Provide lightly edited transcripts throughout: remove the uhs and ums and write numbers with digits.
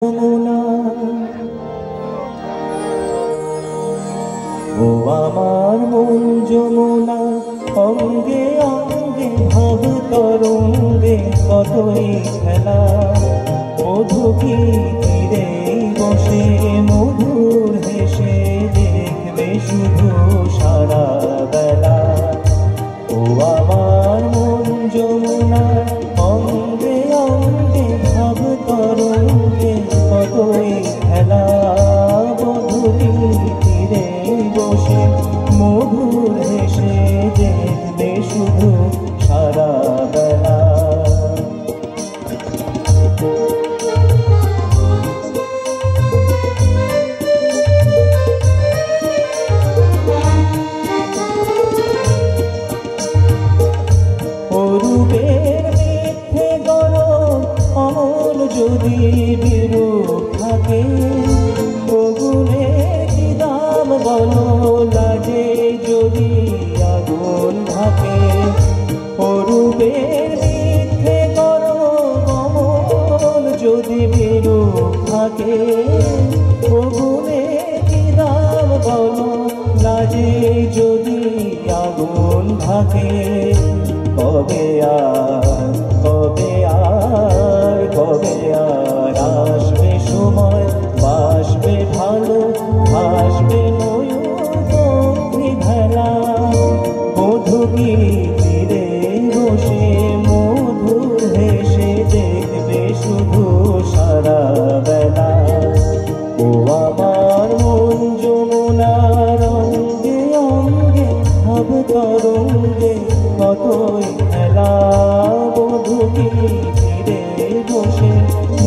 যমুনা ও আমার মন যমুনা, অঙ্গে অঙ্গে ভাব তরঙ্গে কতই খেলা। মধু কি তীরে বসে মধুর হেসে দেখবে শুধু সারা বেলা। ও আমার মন যমুনা, অঙ্গে অঙ্গে ভাব তরঙ্গে কতই খেলা। মধু কি তীরে বসে মধুর হেসে দেখবে শুধু সারা বেলা। অরূপের মিথ্যে গরম অমল যদি বিরূপ থাকে, আগুনের কি দাম বলো, লাগে যদি আগুন থাকে। অরূপের মিথ্যে গরম অমল যদি বিরূপ থাকে, আগুনের কি দাম বলো, লাগে যদি আগুন থাকে। কবে আর কবে আর কবে আর আসবে সময়, বাসবে ভালো আসবে নয়ূপী ভেলা। মধু কি তীরে বসে মধুর হেসে দেখবে শুধু সারা বেলা। ও আমার মন যমুনার অঙ্গে অঙ্গে ভাব তরঙ্গে কতই খেলা। মধু কি তীরে বসে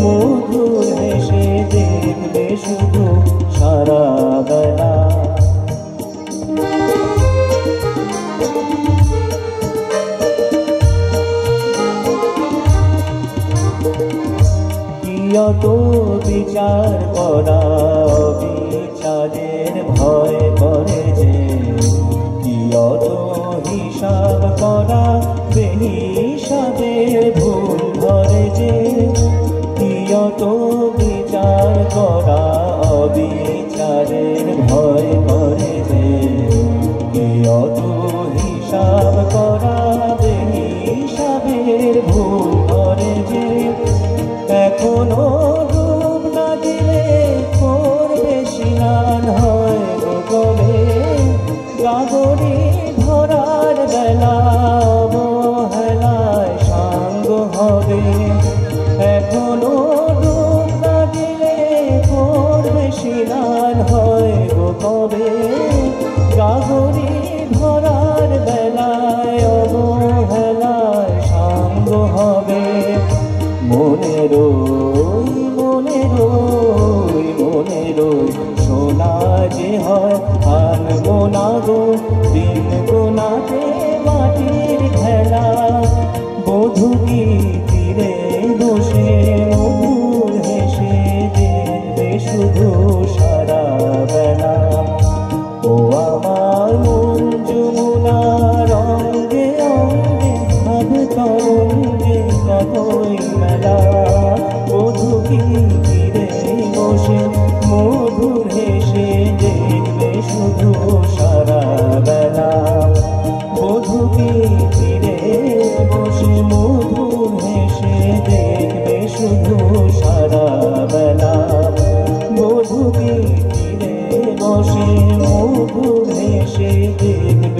মধুর হেসে দেখবে শুধু সারা বেলা। কিয়ত বিচার করা বিচারের ভয় করে যে, কিয়ত হিসাব করা বেহিসাবের ভুল ধরে যে। কিয়ত বিচার করা অবিচারের ভয় করে যে, কিয়ত হিসাব করা বেহিসাবের ভুল ধরে যে। এখনো ডুব না দিলে করবে স্নান হয় গো কবে, গাগরি ধরার বেলা অবহেলায় সাঙ্গ হবে। এখনো ডুব না দিলে করবে স্নান হয় গো কবে, গাগরি ধরার বেলায় অবহেলায় সাঙ্গ হবে। মনেরই সোনা যে হয় আনবো না গো দিন গোনাতে মাটির খেলা। বধূ কি তীরে বসে মধুর হেসে দেখবে শুধু সারা বেলা। ও আমার মন যমুনার অঙ্গে অঙ্গে ভাব তরঙ্গে কতই মেলা। বধূ কি তীরে বসে মধুর হেসে দেখবে শুধু সারা বেলা। বধূ কি তীরে বসে মধুর হেসে দেখবে শুধু সারা বেলা। বধূ কি তীরে বসে মধুর হেসে দেখবে